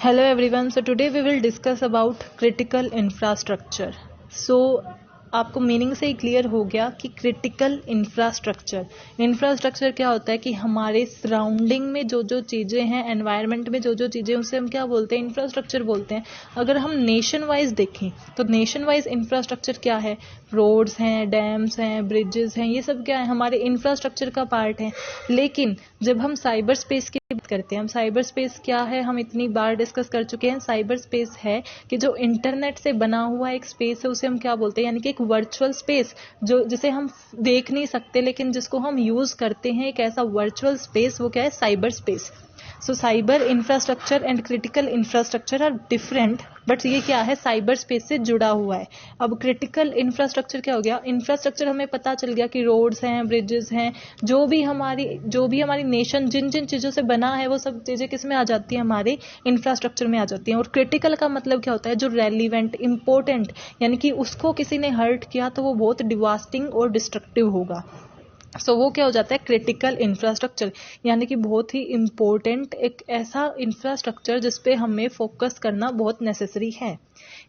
Hello everyone. So today we will discuss about critical infrastructure. So आपको meaning से ही clear हो गया कि क्रिटिकल इंफ्रास्ट्रक्चर क्या होता है कि हमारे सराउंडिंग में जो जो चीज़ें हैं, एनवायरनमेंट में जो जो चीज़ें, उसे हम क्या बोलते हैं, इंफ्रास्ट्रक्चर बोलते हैं. अगर हम नेशन वाइज देखें तो नेशन वाइज इंफ्रास्ट्रक्चर क्या है, रोड्स हैं, डैम्स हैं, ब्रिजेस हैं, ये सब क्या है, हमारे इंफ्रास्ट्रक्चर का पार्ट है. लेकिन जब हम साइबर स्पेस की बात करते हैं, हम साइबर स्पेस क्या है, हम इतनी बार डिस्कस कर चुके हैं. साइबर स्पेस है कि जो इंटरनेट से बना हुआ एक स्पेस है, उसे हम क्या बोलते हैं, यानी कि एक वर्चुअल स्पेस जो जिसे हम देख नहीं सकते लेकिन जिसको हम यूज करते हैं, एक ऐसा वर्चुअल स्पेस, वो क्या है, cyber space. So cyber infrastructure and critical infrastructure are different, but ये क्या है, साइबर स्पेस से जुड़ा हुआ है. अब क्रिटिकल इंफ्रास्ट्रक्चर क्या हो गया, इंफ्रास्ट्रक्चर हमें पता चल गया कि रोड्स हैं, ब्रिजेस हैं, जो भी हमारी नेशन जिन जिन चीज़ों से बना है, वो सब चीज़ें किस में आ जाती हैं, हमारे इंफ्रास्ट्रक्चर में आ जाती हैं. और क्रिटिकल का मतलब क्या होता है, जो रेलिवेंट, इंपॉर्टेंट, यानी कि उसको किसी ने हर्ट किया तो वो बहुत डिवास्टिंग और डिस्ट्रक्टिव होगा. सो वो क्या हो जाता है, क्रिटिकल इंफ्रास्ट्रक्चर, यानी कि बहुत ही इम्पोर्टेंट एक ऐसा इंफ्रास्ट्रक्चर जिस पे हमें फोकस करना बहुत नेसेसरी है.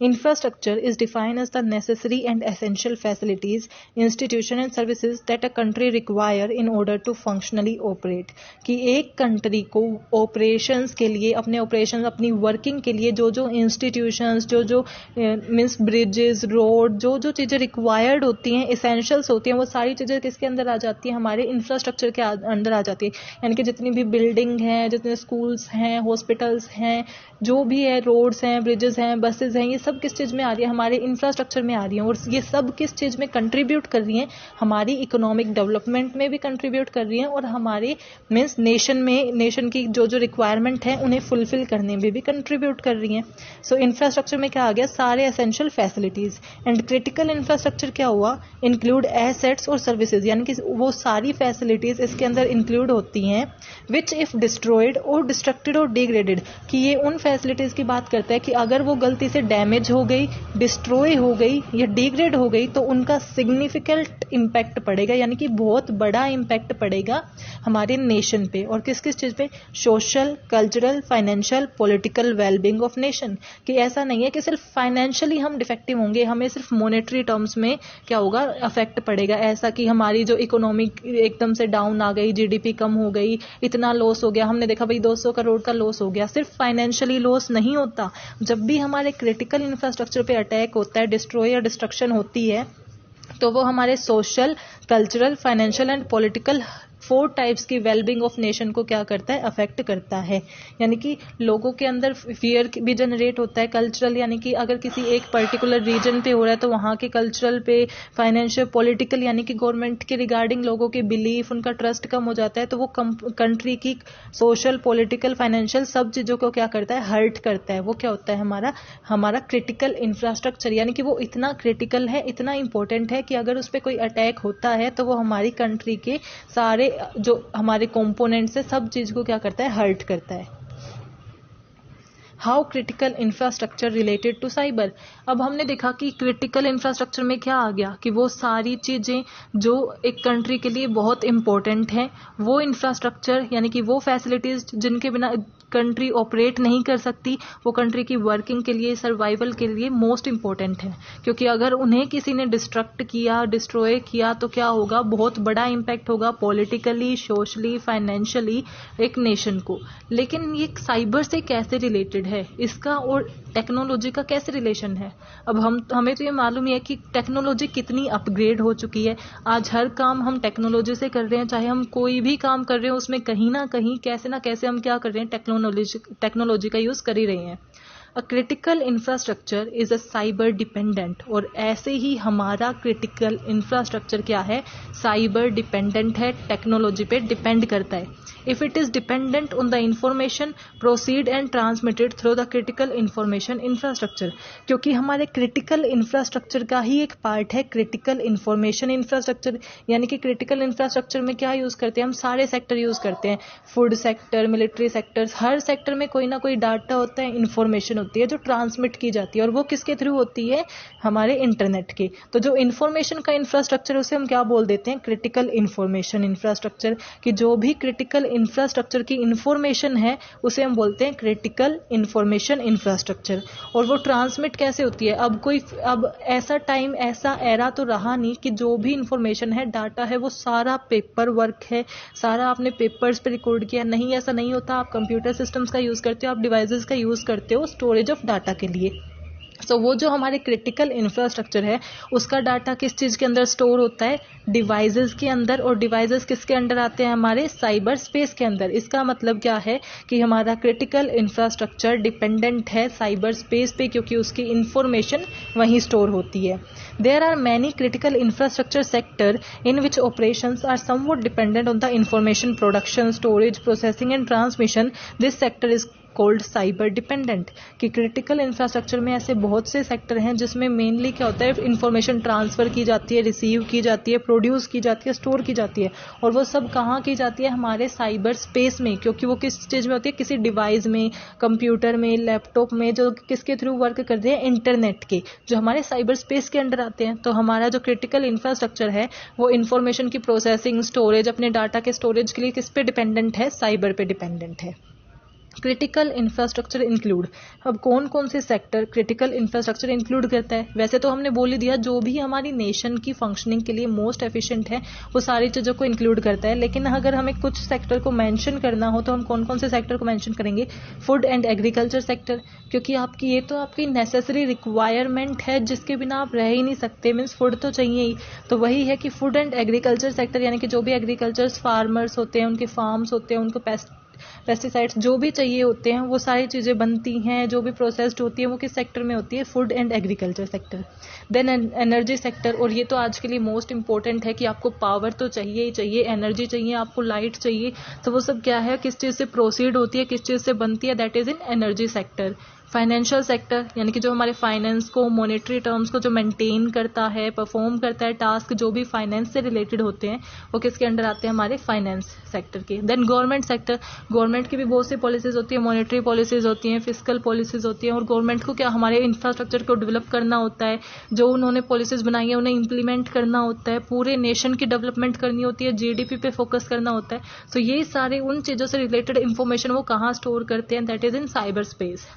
Infrastructure is defined as the necessary and essential facilities, institutions and services that a country require in order to functionally operate. कि एक कंट्री को ऑपरेशंस के लिए, अपने ऑपरेशंस, अपनी वर्किंग के लिए जो जो इंस्टीट्यूशंस, जो जो मीन्स ब्रिजेस, रोड, जो जो चीज़ें रिक्वायर्ड होती हैं, इसेंशियल्स होती हैं, वो सारी चीज़ें किसके अंदर आ जाती हैं, हमारे इंफ्रास्ट्रक्चर के अंदर आ जाती है. यानी कि जितनी भी बिल्डिंग हैं, जितने स्कूल्स हैं, हॉस्पिटल्स हैं, जो भी है, रोड्स हैं, ब्रिजेस हैं, बसेज हैं, ये सब किस चीज़ में आ रही है, हमारे इंफ्रास्ट्रक्चर में आ रही हैं. और ये सब किस चीज़ में कंट्रीब्यूट कर रही हैं, हमारी इकोनॉमिक डेवलपमेंट में भी कंट्रीब्यूट कर रही हैं, और हमारे मीन्स नेशन की जो जो रिक्वायरमेंट है उन्हें फुलफिल करने में भी कंट्रीब्यूट कर रही हैं. सो इंफ्रास्ट्रक्चर में क्या आ गया, सारे essential facilities. And critical infrastructure क्या हुआ, इंक्लूड एसेट्स और सर्विसेज, यानी कि वो सारी फैसिलिटीज़ इसके अंदर इंक्लूड होती हैं विच इफ़ डिस्ट्रॉयड और डिस्ट्रक्टेड और डिग्रेडेड, कि ये उन फैसिलिटीज़ की बात करता है कि अगर वो गलती से डैमेज हो गई, डिस्ट्रॉय हो गई या डिग्रेड हो गई तो उनका सिग्निफिकेंट इम्पैक्ट पड़ेगा, यानी कि बहुत बड़ा इम्पैक्ट पड़ेगा हमारे नेशन पे. और किस किस चीज़ पे, social, cultural, financial, political wellbeing of nation. कि ऐसा नहीं है कि सिर्फ फाइनेंशियली हम डिफेक्टिव होंगे, हमें सिर्फ मॉनेटरी टर्म्स में क्या होगा, अफेक्ट पड़ेगा. ऐसा कि हमारी जो इकोनॉमी एकदम से डाउन आ गई, जीडीपी कम हो गई, इतना लॉस हो गया, हमने देखा भाई 200 करोड़ का लॉस हो गया, सिर्फ फाइनेंशियली लॉस नहीं होता. जब भी हमारे क्रिटिकल इंफ्रास्ट्रक्चर पे अटैक होता है, डिस्ट्रॉय या डिस्ट्रक्शन होती है, तो वो हमारे social, cultural, financial and political 4 types की वेलबींग ऑफ नेशन को क्या करता है, अफेक्ट करता है. यानी कि लोगों के अंदर फियर भी जनरेट होता है. कल्चरल, यानी कि अगर किसी एक पर्टिकुलर रीजन पे हो रहा है तो वहाँ के कल्चरल पे, फाइनेंशियल, पॉलिटिकल, यानी कि गवर्नमेंट के रिगार्डिंग लोगों के बिलीफ, उनका ट्रस्ट कम हो जाता है, तो वो कंट्री की सोशल, पॉलिटिकल, फाइनेंशियल सब चीज़ों को क्या करता है, हर्ट करता है. वो क्या होता है, हमारा क्रिटिकल इंफ्रास्ट्रक्चर, यानी कि वो इतना क्रिटिकल है, इतना इंपॉर्टेंट है कि अगर उस पर कोई अटैक होता है तो वो हमारी कंट्री के सारे जो हमारे कंपोनेंट्स है, सब चीज को क्या करता है, हर्ट करता है. How critical infrastructure related to cyber. अब हमने देखा कि क्रिटिकल इंफ्रास्ट्रक्चर में क्या आ गया, कि वो सारी चीज़ें जो एक कंट्री के लिए बहुत इंपॉर्टेंट हैं, वो इंफ्रास्ट्रक्चर, यानी कि वो फैसिलिटीज़ जिनके बिना कंट्री ऑपरेट नहीं कर सकती, वो कंट्री की वर्किंग के लिए, सर्वाइवल के लिए मोस्ट इंपॉर्टेंट है. क्योंकि अगर उन्हें किसी ने डिस्ट्रक्ट किया, डिस्ट्रॉय किया, तो क्या होगा, बहुत बड़ा इम्पैक्ट होगा पॉलिटिकली, सोशली, फाइनेंशियली एक नेशन को. लेकिन ये साइबर से कैसे रिलेटेड है, इसका और टेक्नोलॉजी का कैसे रिलेशन है. अब हमें तो ये मालूम ही है कि टेक्नोलॉजी कितनी अपग्रेड हो चुकी है. आज हर काम हम टेक्नोलॉजी से कर रहे हैं, चाहे हम कोई भी काम कर रहे हैं उसमें कहीं ना कहीं, कैसे ना कैसे हम क्या कर रहे हैं, टेक्नोलॉजी का यूज कर ही रहे हैं. A critical infrastructure is a cyber dependent, और ऐसे ही हमारा क्रिटिकल इंफ्रास्ट्रक्चर क्या है, साइबर डिपेंडेंट है, टेक्नोलॉजी पे डिपेंड करता है. If it is dependent on the information proceed and transmitted through the critical information infrastructure, क्योंकि हमारे क्रिटिकल इंफ्रास्ट्रक्चर का ही एक पार्ट है क्रिटिकल इंफॉर्मेशन इंफ्रास्ट्रक्चर. यानी कि क्रिटिकल इंफ्रास्ट्रक्चर में क्या यूज़ करते हैं, हम सारे सेक्टर यूज़ करते हैं, फूड सेक्टर, मिलिट्री सेक्टर्स, हर सेक्टर में कोई ना कोई डाटा होता है, इंफॉर्मेशन होती है जो ट्रांसमिट की जाती है, और वो किसके थ्रू होती है, हमारे इंटरनेट के। तो जो इंफॉर्मेशन का इंफ्रास्ट्रक्चर उसे हम क्या बोल देते हैं, क्रिटिकल इंफॉर्मेशन इंफ्रास्ट्रक्चर। कि जो भी क्रिटिकल इंफ्रास्ट्रक्चर की इंफॉर्मेशन है उसे हम बोलते हैं क्रिटिकल इंफॉर्मेशन इंफ्रास्ट्रक्चर। और वो ट्रांसमिट कैसे होती है, अब ऐसा टाइम, ऐसा एरा तो रहा नहीं कि जो भी इंफॉर्मेशन है, डाटा है, वो सारा पेपर वर्क है, सारा आपने पेपर्स पे रिकॉर्ड किया, नहीं, ऐसा नहीं होता। आप कंप्यूटर सिस्टम्स का यूज़ करते हो, आप डिवाइसेस का यूज़ करते हो स्टोरेज ऑफ डाटा के लिए। तो वो जो हमारे क्रिटिकल इंफ्रास्ट्रक्चर है उसका डाटा किस चीज़ के अंदर स्टोर होता है, डिवाइसेस के अंदर। और डिवाइसेस किसके अंडर आते हैं, हमारे साइबर स्पेस के अंदर। इसका मतलब क्या है कि हमारा क्रिटिकल इंफ्रास्ट्रक्चर डिपेंडेंट है साइबर स्पेस पे, क्योंकि उसकी इंफॉर्मेशन वहीं स्टोर होती है। There are many critical infrastructure sector in which operations are somewhat dependent on the information production, storage, processing and transmission. This sector is called cyber dependent. कि critical infrastructure में ऐसे बहुत से सेक्टर हैं जिसमें मेनली क्या होता है, इंफॉर्मेशन ट्रांसफर की जाती है, रिसीव की जाती है, प्रोड्यूस की जाती है, स्टोर की जाती है। और वो सब कहाँ की जाती है, हमारे साइबर स्पेस में। क्योंकि वो किस चीज़ में होती है, किसी डिवाइस में, कंप्यूटर में, लैपटॉप में, जो किसके थ्रू वर्क करते हैं, इंटरनेट के, जो हमारे साइबर स्पेस के अंडर आते हैं। तो हमारा जो क्रिटिकल इंफ्रास्ट्रक्चर है वो इंफॉर्मेशन की प्रोसेसिंग, स्टोरेज, अपने डाटा के स्टोरेज के लिए किस पे डिपेंडेंट है, साइबर पे डिपेंडेंट है। क्रिटिकल इंफ्रास्ट्रक्चर इंक्लूड, अब कौन कौन से सेक्टर क्रिटिकल इंफ्रास्ट्रक्चर इंक्लूड करता है। वैसे तो हमने बोल ही दिया, जो भी हमारी नेशन की फंक्शनिंग के लिए मोस्ट एफिशिएंट है वो सारी चीज़ों को इंक्लूड करता है। लेकिन अगर हमें कुछ सेक्टर को मेंशन करना हो तो हम कौन कौन से सेक्टर को मेंशन करेंगे, फूड एंड एग्रीकल्चर सेक्टर। क्योंकि आपकी ये तो आपकी नेसेसरी रिक्वायरमेंट है, जिसके बिना आप रह ही नहीं सकते, मीन्स फूड तो चाहिए ही। तो वही है कि फूड एंड एग्रीकल्चर सेक्टर, यानी कि जो भी एग्रीकल्चर फार्मर्स होते हैं, उनके फार्म्स होते हैं, उनको पेस्टिसाइड्स जो भी चाहिए होते हैं, वो सारी चीज़ें बनती हैं, जो भी प्रोसेस्ड होती है, वो किस सेक्टर में होती है, food and agriculture sector. Then energy sector, और ये तो आज के लिए मोस्ट इंपॉर्टेंट है कि आपको पावर तो चाहिए ही चाहिए, एनर्जी चाहिए, आपको लाइट चाहिए। तो वो सब क्या है, किस चीज़ से प्रोसीड होती है, किस चीज़ से बनती है, that is in energy sector. Financial sector, यानी कि जो हमारे फाइनेंस को, मॉनेटरी टर्म्स को जो मेंटेन करता है, परफॉर्म करता है टास्क, जो भी फाइनेंस से रिलेटेड होते हैं, वो किसके अंडर आते हैं, हमारे फाइनेंस सेक्टर के। देन गवर्नमेंट सेक्टर, गवर्नमेंट की भी बहुत सी पॉलिसीज होती है, मॉनेटरी पॉलिसीज होती हैं, फिजिकल पॉलिसीज होती हैं। और गवर्नमेंट को क्या, हमारे इंफ्रास्ट्रक्चर को डेवलप करना होता है, जो उन्होंने पॉलिसीज बनाई है उन्हें इंप्लीमेंट करना होता है, पूरे नेशन की डेवलपमेंट करनी होती है, जीडीपी पे फोकस करना होता है। तो ये सारे उन चीज़ों से रिलेटेड इंफॉर्मेशन वो कहाँ स्टोर करते हैं, that is in cyber space.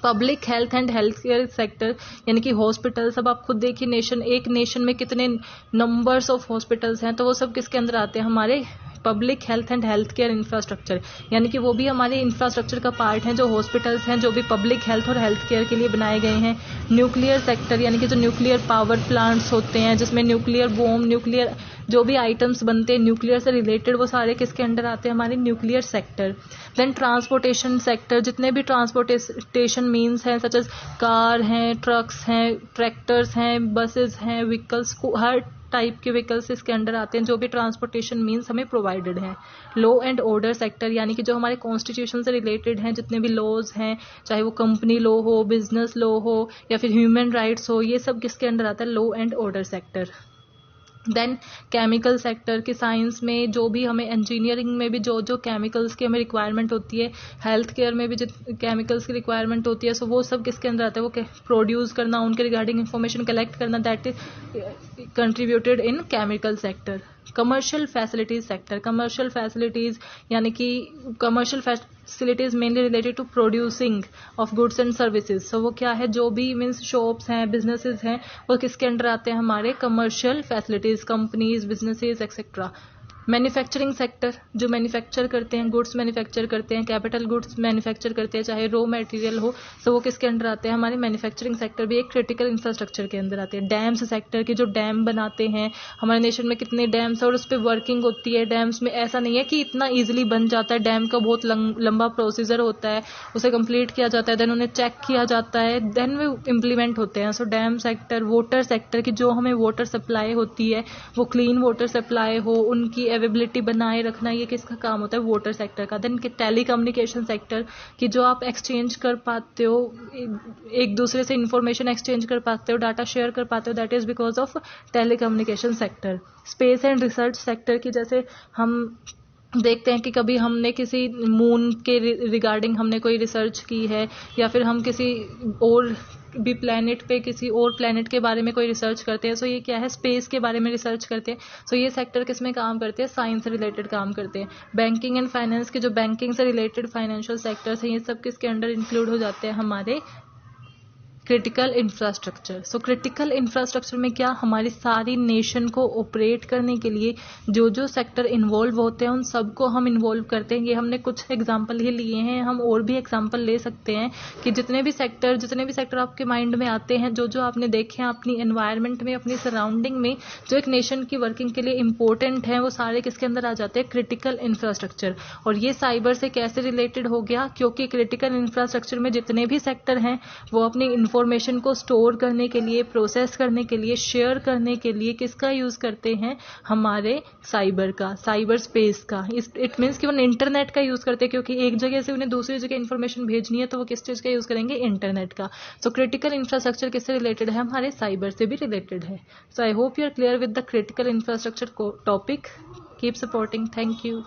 Public health and health care sector, यानी कि हॉस्पिटल्स। अब आप खुद देखिए, एक नेशन में कितने नंबर्स ऑफ हॉस्पिटल्स हैं, तो वो सब किसके अंदर आते हैं, हमारे public health and health care infrastructure. यानी कि वो भी हमारे इंफ्रास्ट्रक्चर का पार्ट है, जो हॉस्पिटल्स हैं, जो भी पब्लिक हेल्थ और हेल्थ केयर के लिए बनाए गए हैं। न्यूक्लियर सेक्टर, यानी कि जो न्यूक्लियर पावर प्लांट्स होते हैं, जिसमें न्यूक्लियर बॉम्ब, न्यूक्लियर जो भी आइटम्स बनते हैं न्यूक्लियर से रिलेटेड, वो सारे किसके अंडर आते हैं, हमारे nuclear sector. Then transportation sector, जितने भी ट्रांसपोर्टेशन मीन्स हैं, सच एज कार हैं, ट्रक्स हैं, ट्रैक्टर्स हैं, बसेस हैं, व्हीकल्स, हर टाइप के व्हीकल्स इसके अंडर आते हैं, जो भी ट्रांसपोर्टेशन मीन्स हमें प्रोवाइडेड हैं। लॉ एंड ऑर्डर सेक्टर, यानी कि जो हमारे कॉन्स्टिट्यूशन से रिलेटेड हैं, जितने भी लॉज हैं, चाहे वो कंपनी लॉ हो, बिजनेस लॉ हो, या फिर ह्यूमन राइट्स हो, ये सब किसके अंडर आता है, law and order sector. Then chemical sector, की साइंस में जो भी हमें, इंजीनियरिंग में भी जो जो केमिकल्स की हमें रिक्वायरमेंट होती है, हेल्थ केयर में भी जित केमिकल्स की रिक्वायरमेंट होती है, सो वो सब किसके अंदर आता है, वो प्रोड्यूस करना, उनके रिगार्डिंग इंफॉर्मेशन कलेक्ट करना, that is contributed in chemical sector. Commercial facilities sector, commercial facilities यानी कि commercial facilities mainly related to producing of goods and services. So वो क्या है, जो भी मीन्स शॉप्स हैं, बिजनेसेस हैं, वो किसके अंडर आते हैं, हमारे commercial facilities, companies, businesses etcetera. Manufacturing sector, जो मैन्युफैक्चर करते हैं, गुड्स मैन्युफैक्चर करते हैं, कैपिटल गुड्स मैन्युफैक्चर करते हैं, चाहे रॉ मटेरियल हो, तो वो किसके अंडर आते हैं, हमारे मैन्युफैक्चरिंग सेक्टर भी एक क्रिटिकल इंफ्रास्ट्रक्चर के अंदर आते हैं। डैम्स सेक्टर की जो डैम बनाते हैं, हमारे नेशन में कितने डैम्स हैं और उस पर वर्किंग होती है। डैम्स में ऐसा नहीं है कि इतना ईजिली बन जाता है, डैम का बहुत लंबा प्रोसीजर होता है, उसे कंप्लीट किया जाता है, देन उन्हें चेक किया जाता है, देन वे इम्प्लीमेंट होते हैं। So damn sector. Water sector की जो हमें वाटर सप्लाई होती है, वो क्लीन वाटर सप्लाई हो, उनकी अवेलेबिलिटी बनाए रखना, ये किसका काम होता है, वाटर सेक्टर का। देन टेली कम्युनिकेशन सेक्टर, कि जो आप एक्सचेंज कर पाते हो, एक दूसरे से इंफॉर्मेशन एक्सचेंज कर पाते हो, डाटा शेयर कर पाते हो, that is because of telecommunication sector. Space and research sector की, जैसे हम देखते हैं कि कभी हमने किसी मून के रिगार्डिंग हमने कोई रिसर्च की है, या फिर हम किसी और भी प्लेनेट पे किसी और प्लेनेट के बारे में कोई रिसर्च करते हैं, सो ये क्या है, स्पेस के बारे में रिसर्च करते हैं। सो ये सेक्टर किस में काम करते हैं, साइंस से रिलेटेड काम करते हैं। बैंकिंग एंड फाइनेंस के जो बैंकिंग से रिलेटेड फाइनेंशियल सेक्टर्स हैं, ये सब किसके अंडर इंक्लूड हो जाते हैं, हमारे क्रिटिकल इंफ्रास्ट्रक्चर। सो क्रिटिकल इंफ्रास्ट्रक्चर में क्या, हमारी सारी नेशन को ऑपरेट करने के लिए जो जो सेक्टर इन्वॉल्व होते हैं उन सबको हम इन्वॉल्व करते हैं। ये हमने कुछ एग्जांपल ही लिए हैं, हम और भी एग्जांपल ले सकते हैं कि जितने भी सेक्टर आपके माइंड में आते हैं, जो जो आपने देखे हैं अपनी एनवायरनमेंट में, अपनी सराउंडिंग में, जो एक नेशन की वर्किंग के लिए इंपॉर्टेंट है, वो सारे किसके अंदर आ जाते हैं, क्रिटिकल इंफ्रास्ट्रक्चर। और ये साइबर से कैसे रिलेटेड हो गया, क्योंकि क्रिटिकल इंफ्रास्ट्रक्चर में जितने भी सेक्टर हैं वो अपनी इंफॉर्मेशन को स्टोर करने के लिए, प्रोसेस करने के लिए, शेयर करने के लिए किसका यूज करते हैं, हमारे साइबर का, साइबर स्पेस का। इट मीन्स कि वो इंटरनेट का यूज करते हैं, क्योंकि एक जगह से उन्हें दूसरी जगह इंफॉर्मेशन भेजनी है तो वो किस चीज का यूज करेंगे, इंटरनेट का। सो क्रिटिकल इंफ्रास्ट्रक्चर किससे रिलेटेड है, हमारे साइबर से भी रिलेटेड है। So I hope you are clear with the critical infrastructure topic. Keep supporting, thank you.